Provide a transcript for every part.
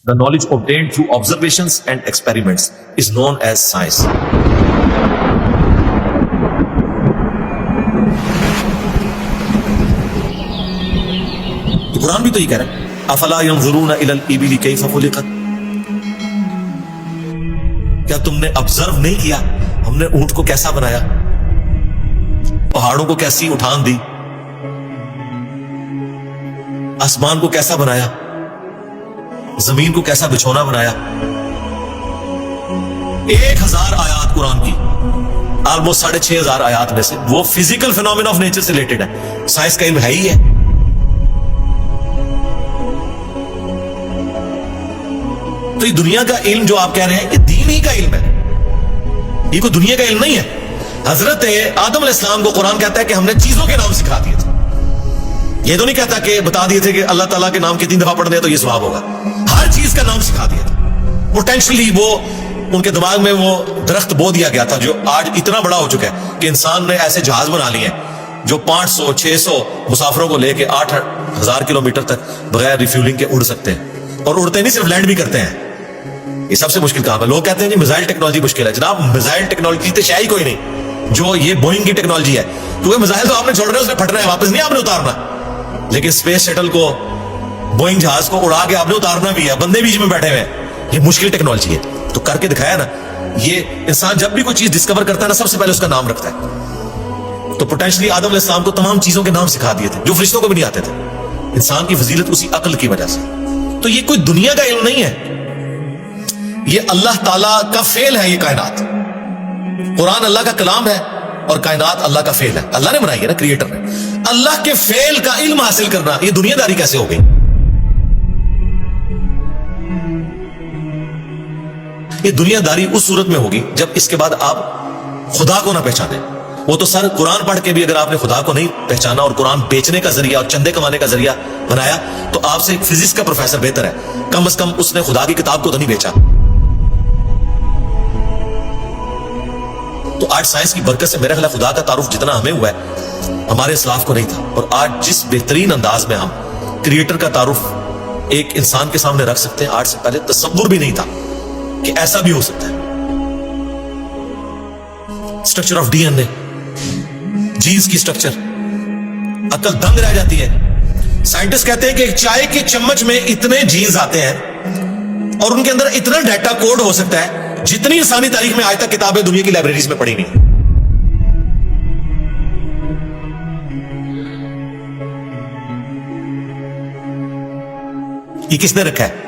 The knowledge obtained through observations and experiments is known as science. तो कुरान भी तो ये कह रहा है, अफला यंजुरून इलल इबिली कैफ खुलिकत, क्या तुमने ऑब्जर्व नहीं किया हमने ऊंट को कैसा बनाया, पहाड़ों को कैसी उठान दी, आसमान को कैसा बनाया, जमीन को कैसा बिछौना बनाया। 1000 आयात कुरान की, ऑलमोस्ट 6500 आयात में से वो फिजिकल फिनोमेना ऑफ नेचर से रिलेटेड है। साइंस का इल्म है ही है। तो ये दुनिया का इल्म जो आप कह रहे हैं ये दीन ही का इल्म है, ये कोई दुनिया का इल्म नहीं है। हजरत आदम अलैहिस्सलाम को कुरान कहता है कि हमने चीजों के नाम सिखा दिए थे। ये तो नहीं कहता कि बता दिए थे कि अल्लाह ताला के नाम कितनी दफा पढ़ दिया तो ये सवाब होगा। हर चीज का नाम सिखा दिया था। पोटेंशियली वो उनके दिमाग में वो दरख्त बो दिया गया था जो आज इतना बड़ा हो चुका है कि इंसान ने ऐसे जहाज बना लिए हैं जो 500-600 मुसाफिरों को लेके 8000 किलोमीटर तक बगैर रिफ्यूलिंग के उड़ सकते हैं। और उड़ते नहीं, सिर्फ लैंड भी करते हैं। ये सबसे मुश्किल काम है। लोग कहते हैं जी मिसाइल टेक्नोलॉजी मुश्किल है। जनाब मिसाइल टेक्नोलॉजी तो शायद कोई नहीं जो ये बोइंग की टेक्नोलॉजी है, क्योंकि मिसाइल तो आपने छोड़ रहे हैं, उसमें फटना है, वापस नहीं आपने उतारना। लेकिन स्पेस शटल को, बोइंग जहाज को उड़ा के आपने उतारना भी है, बंदे बीच में बैठे हुए हैं। ये मुश्किल टेक्नोलॉजी है, तो करके दिखाया ना। ये इंसान जब भी कोई चीज डिस्कवर करता है ना, सबसे पहले उसका नाम रखता है। तो पोटेंशियली आदम अलैहिस्सलाम को तमाम चीजों के नाम सिखा दिए थे जो फरिश्तों को भी नहीं आते थे। इंसान की फजीलत उसी अक्ल की वजह से। तो ये कोई दुनिया का इल्म नहीं है, ये अल्लाह ताला का फेल है। ये कायनात, कुरान अल्लाह का कलाम है और कायनात अल्लाह का फेल है। अल्लाह ने बनाई है ना, क्रिएटर ने। अल्लाह के फेल का इल्म हासिल करना ये दुनियादारी कैसे हो गई? ये दुनियादारी उस सूरत में होगी जब इसके बाद आप खुदा को ना पहचाने। वो तो सर कुरान पढ़ के भी अगर आपने खुदा को नहीं पहचाना और कुरान बेचने का जरिया और चंदे कमाने का जरिया बनाया, तो आपसे एक फिजिक्स का प्रोफेसर बेहतर है। कम से कम उसने खुदा की किताब को तो नहीं बेचा। तो आज साइंस की बरकत से मेरा ख्याल खुदा का तारुफ जितना हमें हुआ है, हमारे इस्लाफ को नहीं था। और आज जिस बेहतरीन अंदाज में हम क्रिएटर का तारुफ एक इंसान के सामने रख सकते हैं, आज से पहले तसव्वुर भी नहीं था कि ऐसा भी हो सकता है। स्ट्रक्चर ऑफ डीएनए, जीन्स की स्ट्रक्चर, अकल दंग रह जाती है। साइंटिस्ट कहते हैं कि एक चाय के चम्मच में इतने जीन्स आते हैं और उनके अंदर इतना डाटा कोड हो सकता है जितनी इंसानी तारीख में आज तक किताबें दुनिया की लाइब्रेरीज में पढ़ी नहीं। ये किसने रखा है?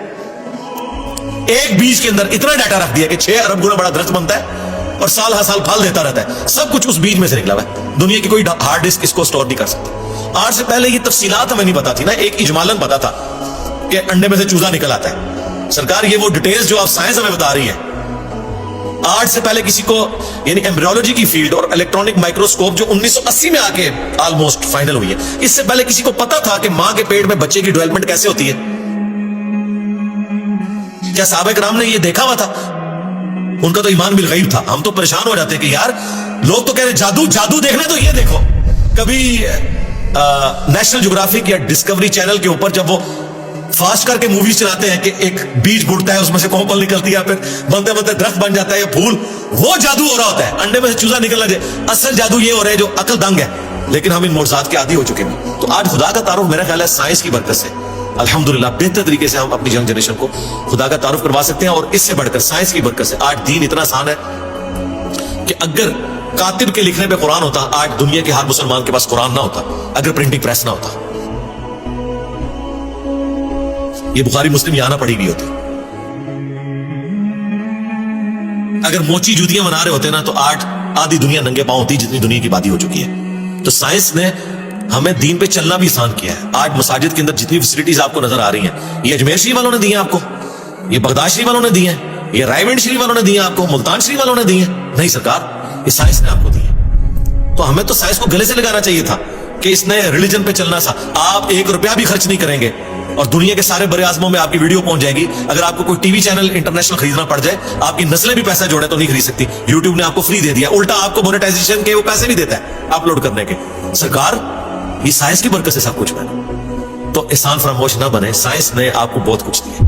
एक बीज के अंदर इतना डाटा रख दिया कि 6 अरब गुना बड़ा दरख्त बनता है और साल हर साल फल देता रहता है। सब कुछ उस बीज में से निकला हुआ है। दुनिया की कोई हार्ड डिस्क इसको स्टोर नहीं कर सकती। आज से पहले ये तफसीलात हमें नहीं पता थी ना। एक इजमालन पता था कि अंडे में से चूजा निकल आता है। सरकार ये वो डिटेल्स जो आप साइंस हमें बता रही है, आज से पहले किसी को, यानी एम्ब्रियोलॉजी की फील्ड और इलेक्ट्रॉनिक माइक्रोस्कोप जो 1980 में आके ऑलमोस्ट फाइनल हुई है, इससे पहले किसी को पता था कि मां के पेट में बच्चे की डेवलपमेंट कैसे होती है? क्या साहबा किराम ने ये देखा हुआ था? उनका तो ईमान बिल गैब था। हम तो परेशान हो जाते हैं कि यार लोग तो कह रहे जादू जादू देखना, तो ये देखो। कभी नेशनल ज्योग्राफिक या डिस्कवरी चैनल के ऊपर जब वो फास्ट करके मूवीज चलाते हैं कि एक बीज बुड़ता है, उसमें से कोमल निकलती है, फिर बनते बनते दरख्त बन जाता है, फूल, वो जादू हो रहा होता है। अंडे में से चूजा निकलना जाए, असल जादू ये हो रहा है जो अकल दंग है। लेकिन हम इन मोर्जात के आदी हो चुके हैं। तो आज खुदा का तारुफ मेरा ख्याल है साइंस की बरकत से अल्हम्दुलिल्लाह बेहतर तरीके से हम अपनी यंग जनरेशन को खुदा का तारुफ करवा सकते हैं। और इससे बढ़कर साइंस की बरकत से आज दीन इतना आसान है कि अगर कातिब के लिखने पे कुरान होता, आज दुनिया के हर मुसलमान के पास कुरान ना होता, अगर प्रिंटिंग प्रेस ना होता, ये बुखारी मुस्लिम यहां ना पड़ी हुई होती। अगर मोची जूतियां बना रहे होते ना, तो आज आधी दुनिया नंगे पांव होती जितनी दुनिया की आबादी हो चुकी है। तो साइंस ने हमें दीन पे चलना भी आसान किया है। आज मसाजिद के अंदर जितनी फैसिलिटीज आपको नजर आ रही हैं, ये अजमेर शरीफ वालों ने दी है आपको, ये बगदाद शरीफ वालों ने दी है, ये रायविंड शरीफ वालों ने दी है आपको, मुल्तान शरीफ वालों ने दी है। नहीं सरकार, ये साइंस ने आपको दी है। तो हमें तो साइंस को गले से लगाना चाहिए था कि इसने रिलीजन पे चलना था। आप 1 रुपया भी खर्च नहीं करेंगे और दुनिया के सारे बड़े आजमों में आपकी वीडियो पहुंच जाएगी। अगर आपको कोई टीवी चैनल इंटरनेशनल खरीदना पड़ जाए, आपकी नस्लें भी पैसा जोड़े तो नहीं खरीद सकती। यूट्यूब ने आपको फ्री दे दिया, उल्टा आपको मोनेटाइजेशन के वो पैसे भी देता है अपलोड करने के। सरकार, ये साइंस की बरकत से सब कुछ बना। तो एहसान फरामोश ना बने, साइंस ने आपको बहुत कुछ दिया।